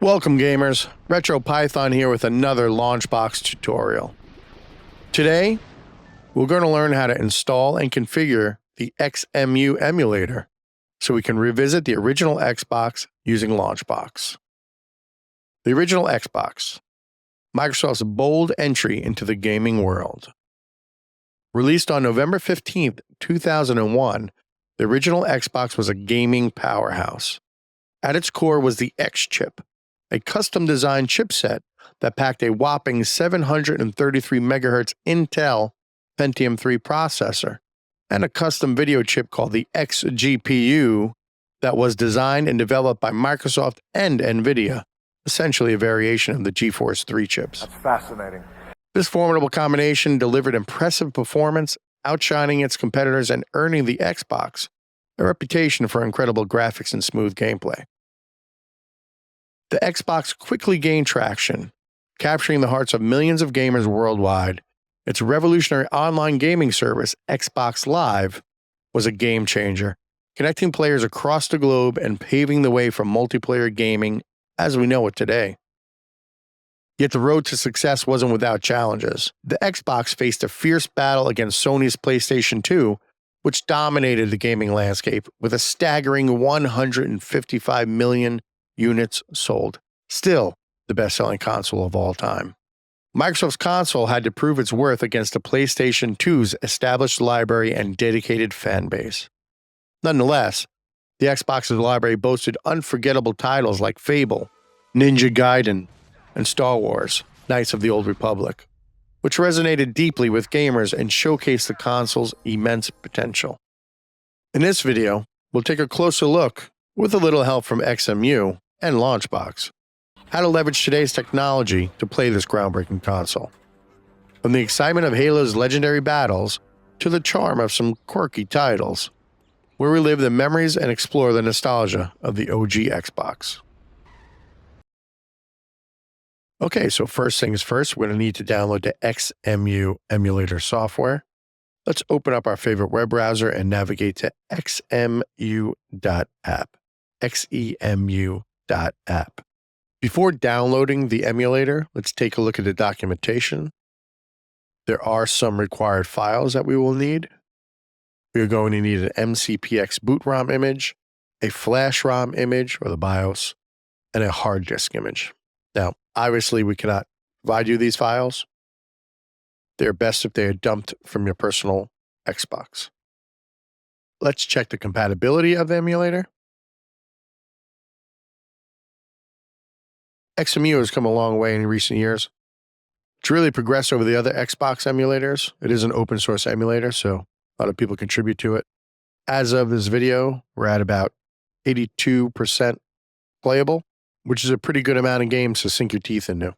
Welcome gamers, RetroPython here with another LaunchBox tutorial. Today, we're going to learn how to install and configure the Xemu Emulator so we can revisit the original Xbox using LaunchBox. The original Xbox, Microsoft's bold entry into the gaming world. Released on November 15th, 2001, the original Xbox was a gaming powerhouse. At its core was the X chip, a custom-designed chipset that packed a whopping 733 MHz Intel Pentium 3 processor and a custom video chip called the XGPU that was designed and developed by Microsoft and NVIDIA, essentially a variation of the GeForce 3 chips. That's fascinating. This formidable combination delivered impressive performance, outshining its competitors and earning the Xbox a reputation for incredible graphics and smooth gameplay. The Xbox quickly gained traction, capturing the hearts of millions of gamers worldwide. Its revolutionary online gaming service, Xbox Live, was a game changer, connecting players across the globe and paving the way for multiplayer gaming as we know it today. Yet the road to success wasn't without challenges. The Xbox faced a fierce battle against Sony's PlayStation 2, which dominated the gaming landscape with a staggering 155 million units sold. Still, the best-selling console of all time. Microsoft's console had to prove its worth against the PlayStation 2's established library and dedicated fan base. Nonetheless, the Xbox's library boasted unforgettable titles like Fable, Ninja Gaiden, and Star Wars: Knights of the Old Republic, which resonated deeply with gamers and showcased the console's immense potential. In this video, we'll take a closer look, with a little help from Xemu and LaunchBox, how to leverage today's technology to play this groundbreaking console. From the excitement of Halo's legendary battles to the charm of some quirky titles, we'll relive the memories and explore the nostalgia of the OG Xbox. Okay, so first things first, we're going to need to download the Xemu Emulator software. Let's open up our favorite web browser and navigate to xemu.app. xemu.app. Before downloading the emulator, let's take a look at the documentation. There are some required files that we will need. We are going to need an MCPX boot ROM image, a flash ROM image or the BIOS, and a hard disk image. Now, obviously, we cannot provide you these files. They're best if they are dumped from your personal Xbox. Let's check the compatibility of the emulator. Xemu has come a long way in recent years. It's really progressed over the other Xbox emulators. It is an open source emulator, so a lot of people contribute to it. As of this video, we're at about 82% playable, which is a pretty good amount of games to sink your teeth into.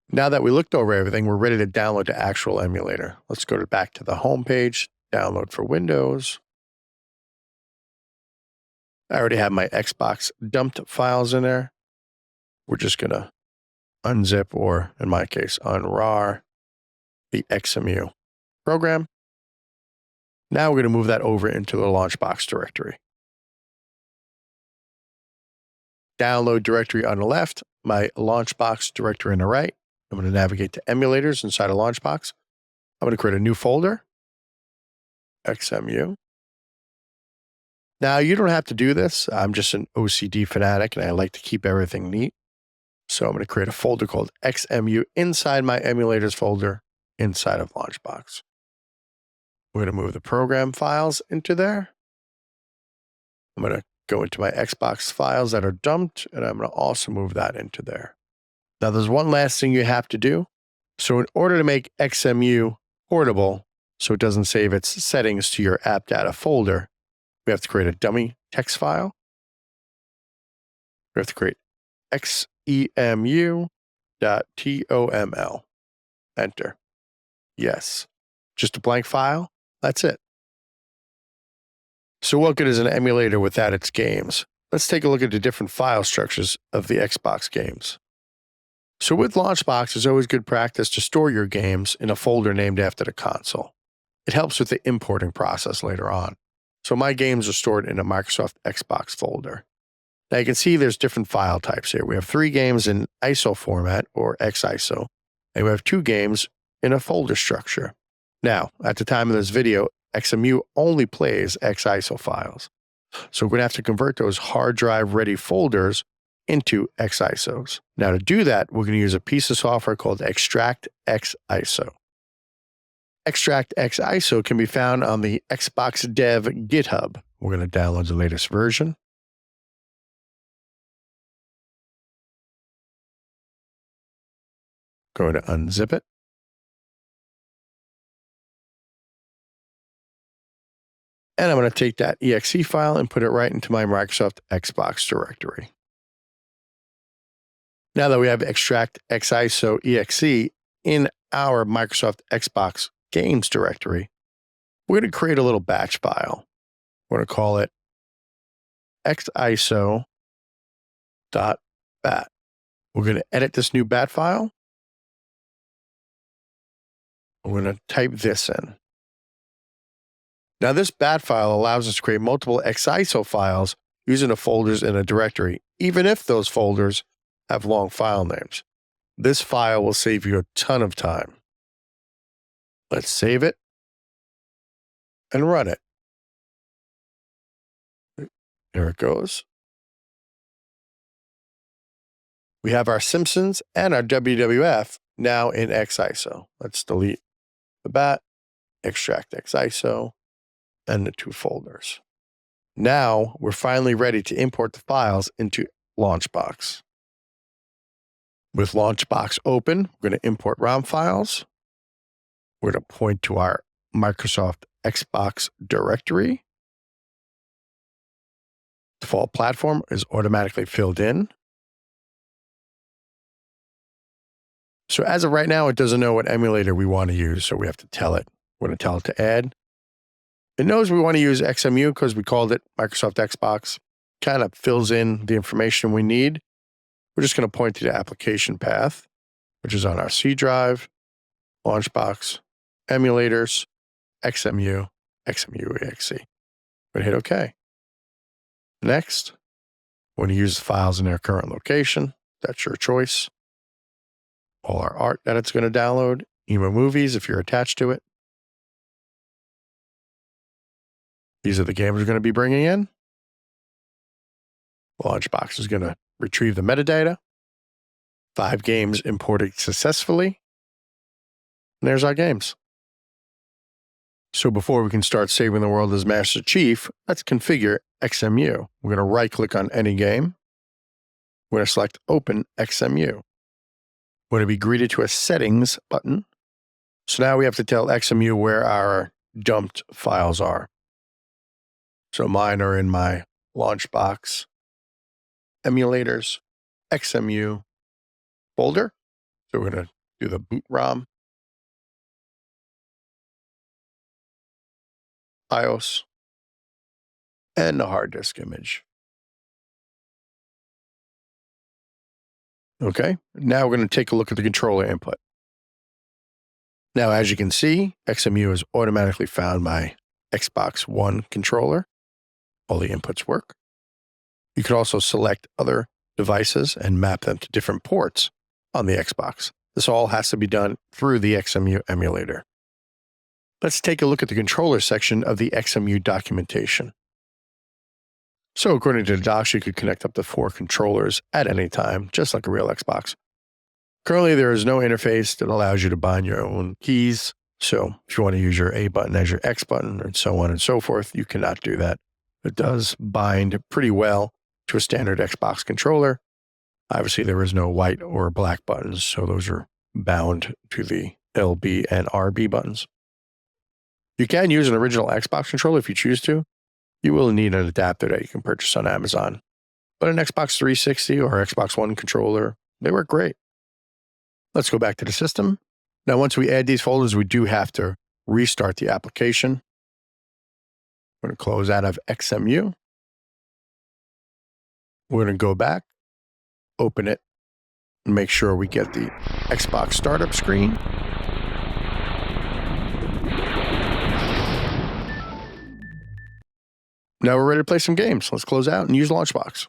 Now that we looked over everything, we're ready to download the actual emulator. Let's go back to the home page, download for Windows. I already have my Xbox dumped files in there. We're just going to unzip, or in my case, unrar the Xemu program. Now we're going to move that over into the LaunchBox directory. Download directory on the left, my LaunchBox directory on the right. I'm going to navigate to emulators inside of LaunchBox. I'm going to create a new folder, Xemu. Now, you don't have to do this. I'm just an OCD fanatic, and I like to keep everything neat. So I'm going to create a folder called Xemu inside my emulators folder inside of LaunchBox. We're going to move the program files into there. I'm going to go into my Xbox files that are dumped, and I'm going to also move that into there. Now, there's one last thing you have to do. So in order to make Xemu portable, so it doesn't save its settings to your app data folder, we have to create a dummy text file. We have to create xemu.toml. Enter. Yes. Just a blank file. That's it. So what good is an emulator without its games? Let's take a look at the different file structures of the Xbox games. So with LaunchBox, it's always good practice to store your games in a folder named after the console. It helps with the importing process later on. So my games are stored in a Microsoft Xbox folder. Now you can see there's different file types here. We have 3 games in ISO format, or XISO, and we have 2 games in a folder structure. Now, at the time of this video, Xemu only plays XISO files. So we're going to have to convert those hard drive ready folders into XISOs. Now to do that, we're going to use a piece of software called extract-xiso. Extract-xiso can be found on the Xbox Dev GitHub. We're going to download the latest version. Going to unzip it. And I'm going to take that exe file and put it right into my Microsoft Xbox directory. Now that we have extract-xiso.exe in our Microsoft Xbox Games directory, we're going to create a little batch file. We're going to call it xiso.bat. We're going to edit this new bat file. We're going to type this in. Now this bat file allows us to create multiple xiso files using the folders in a directory, even if those folders have long file names. This file will save you a ton of time. Let's save it and run it. There it goes. We have our Simpsons and our WWF now in XISO. Let's delete the bat, extract XISO, and the 2 folders. Now we're finally ready to import the files into LaunchBox. With LaunchBox open, we're going to import ROM files. We're going to point to our Microsoft Xbox directory. Default platform is automatically filled in. So as of right now, it doesn't know what emulator we want to use, so we have to tell it. We're going to tell it to add. It knows we want to use Xemu because we called it Microsoft Xbox. Kind of fills in the information we need. We're just going to point to the application path, which is on our C drive, LaunchBox, emulators, Xemu, Xemu.exe. We're going to hit OK. Next, we're going to use the files in their current location. That's your choice. All our art that it's going to download, Xemu movies if you're attached to it. These are the games we're going to be bringing in. LaunchBox is going to retrieve the metadata. 5 games imported successfully. And there's our games. So before we can start saving the world as Master Chief, let's configure Xemu. We're going to right-click on any game. We're going to select Open Xemu. We're going to be greeted to a Settings button. So now we have to tell Xemu where our dumped files are. So mine are in my LaunchBox, emulators, Xemu folder. So we're going to do the boot ROM, BIOS, and the hard disk image. Okay, now we're going to take a look at the controller input. Now, as you can see, Xemu has automatically found my Xbox One controller. All the inputs work. You could also select other devices and map them to different ports on the Xbox. This all has to be done through the Xemu emulator. Let's take a look at the controller section of the Xemu documentation. So according to the docs, you could connect up to 4 controllers at any time, just like a real Xbox. Currently, there is no interface that allows you to bind your own keys. So if you want to use your A button as your X button and so on and so forth, you cannot do that. It does bind pretty well to a standard Xbox controller. Obviously, there is no white or black buttons, so those are bound to the LB and RB buttons. You can use an original Xbox controller if you choose to. You will need an adapter that you can purchase on Amazon. But an Xbox 360 or Xbox One controller, they work great. Let's go back to the system. Now, once we add these folders, we do have to restart the application. We're going to close out of Xemu. We're going to go back, open it, and make sure we get the Xbox startup screen. Now we're ready to play some games. Let's close out and use LaunchBox.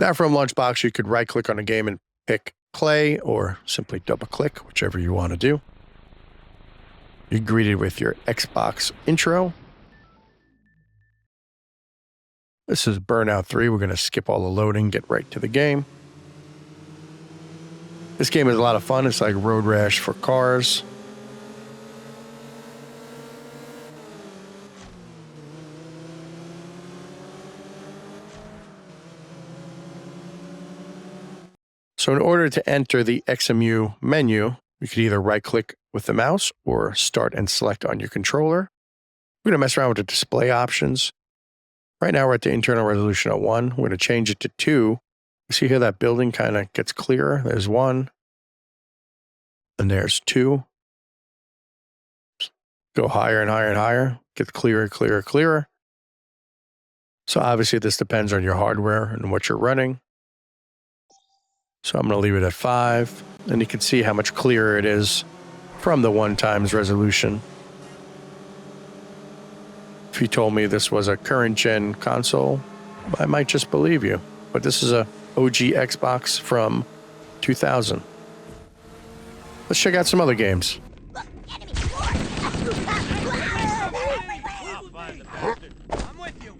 Now from LaunchBox, you could right-click on a game and pick play, or simply double-click, whichever you want to do. You're greeted with your Xbox intro. This is Burnout 3. We're going to skip all the loading, get right to the game. This game is a lot of fun. It's like Road Rash for cars. So in order to enter the Xemu menu, you could either right-click with the mouse or start and select on your controller. We're going to mess around with the display options. Right now we're at the internal resolution of 1. We're going to change it to 2. You see here that building kind of gets clearer. There's 1. And there's 2. Go higher and higher and higher. Get clearer, clearer, clearer. So obviously this depends on your hardware and what you're running. So I'm going to leave it at 5. And you can see how much clearer it is from the 1x resolution. If you told me this was a current gen console, I might just believe you. But this is a OG Xbox from 2000. Let's check out some other games. I'm with you.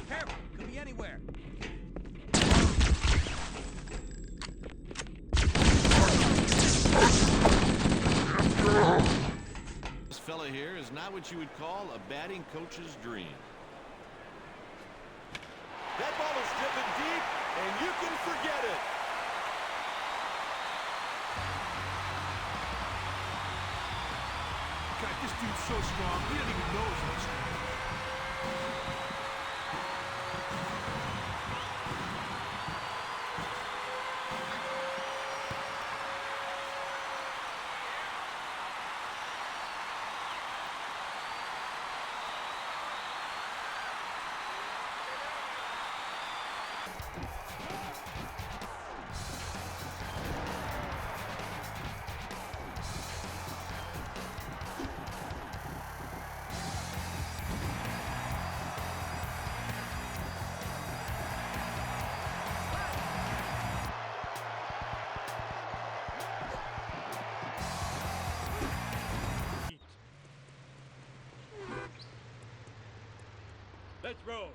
Careful, could be anywhere. This fella here is not what you would call a batting coach's dream. That ball is driven deep, and you can forget it. God, this dude's so strong. We didn't even know it was that strong. Let's roll.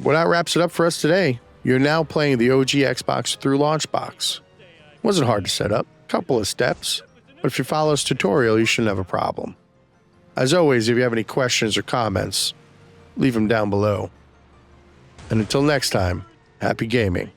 Well, that wraps it up for us today. You're now playing the OG Xbox through LaunchBox. Wasn't hard to set up, couple of steps, but if you follow this tutorial, you shouldn't have a problem. As always, if you have any questions or comments, leave them down below. And until next time, happy gaming.